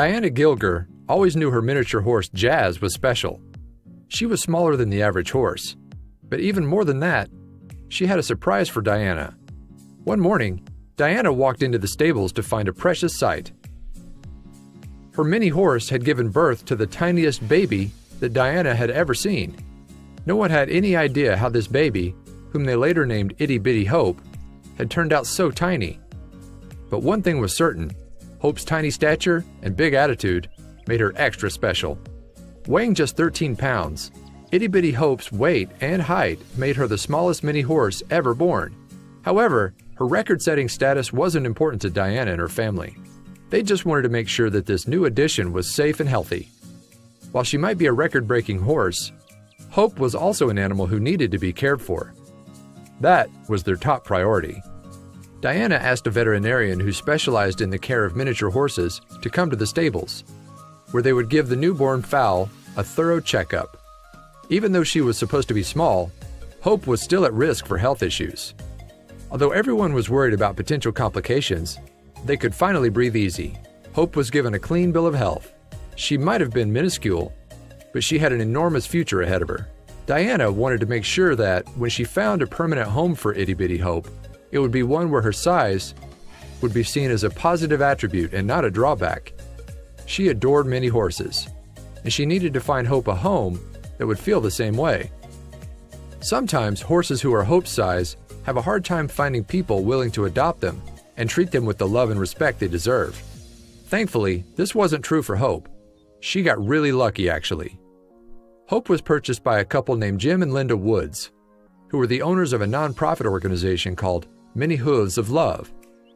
Diana Gilger always knew her miniature horse Jazz was special. She was smaller than the average horse, but even more than that, she had a surprise for Diana. One morning, Diana walked into the stables to find a precious sight. Her mini horse had given birth to the tiniest baby that Diana had ever seen. No one had any idea how this baby, whom they later named Itty Bitty Hope, had turned out so tiny. But one thing was certain: Hope's tiny stature and big attitude made her extra special. Weighing just 13 pounds, Itty Bitty Hope's weight and height made her the smallest mini horse ever born. However, her record-setting status wasn't important to Diana and her family. They just wanted to make sure that this new addition was safe and healthy. While she might be a record-breaking horse, Hope was also an animal who needed to be cared for. That was their top priority. Diana asked a veterinarian who specialized in the care of miniature horses to come to the stables, where they would give the newborn foal a thorough checkup. Even though she was supposed to be small, Hope was still at risk for health issues. Although everyone was worried about potential complications, they could finally breathe easy. Hope was given a clean bill of health. She might have been minuscule, but she had an enormous future ahead of her. Diana wanted to make sure that when she found a permanent home for Itty Bitty Hope, it would be one where her size would be seen as a positive attribute and not a drawback. She adored many horses, and she needed to find Hope a home that would feel the same way. Sometimes horses who are Hope's size have a hard time finding people willing to adopt them and treat them with the love and respect they deserve. Thankfully, this wasn't true for Hope. She got really lucky, actually. Hope was purchased by a couple named Jim and Linda Woods, who were the owners of a nonprofit organization called Many Hooves of Love.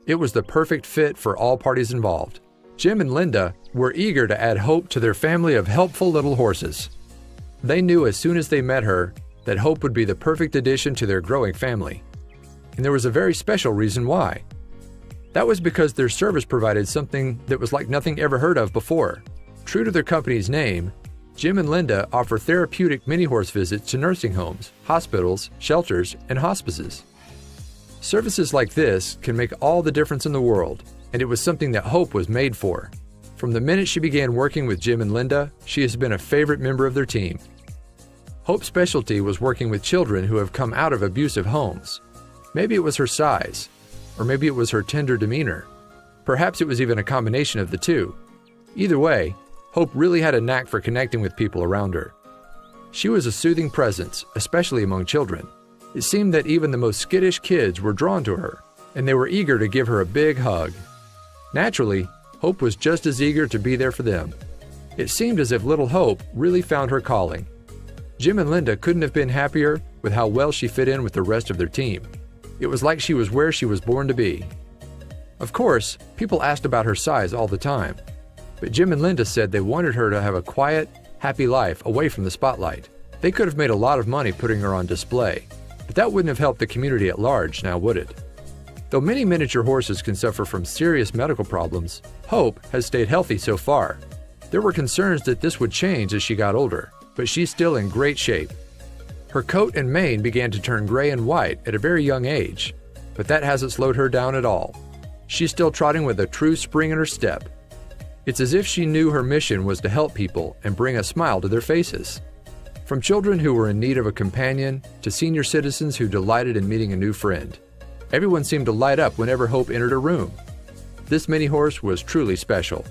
It was the perfect fit for all parties involved. Jim and Linda were eager to add Hope to their family of helpful little horses. They knew as soon as they met her that Hope would be the perfect addition to their growing family. And there was a very special reason why. That was because their service provided something that was like nothing ever heard of before. True to their company's name, Jim and Linda offer therapeutic mini-horse visits to nursing homes, hospitals, shelters, and hospices. Services like this can make all the difference in the world, and it was something that Hope was made for. From the minute she began working with Jim and Linda, she has been a favorite member of their team. Hope's specialty was working with children who have come out of abusive homes. Maybe it was her size, or maybe it was her tender demeanor. Perhaps it was even a combination of the two. Either way, Hope really had a knack for connecting with people around her. She was a soothing presence, especially among children. It seemed that even the most skittish kids were drawn to her, and they were eager to give her a big hug. Naturally, Hope was just as eager to be there for them. It seemed as if little Hope really found her calling. Jim and Linda couldn't have been happier with how well she fit in with the rest of their team. It was like she was where she was born to be. Of course, people asked about her size all the time, but Jim and Linda said they wanted her to have a quiet, happy life away from the spotlight. They could have made a lot of money putting her on display, but that wouldn't have helped the community at large, now would it? Though many miniature horses can suffer from serious medical problems, Hope has stayed healthy so far. There were concerns that this would change as she got older, but she's still in great shape. Her coat and mane began to turn gray and white at a very young age, but that hasn't slowed her down at all. She's still trotting with a true spring in her step. It's as if she knew her mission was to help people and bring a smile to their faces. From children who were in need of a companion to senior citizens who delighted in meeting a new friend, everyone seemed to light up whenever Hope entered a room. This mini horse was truly special.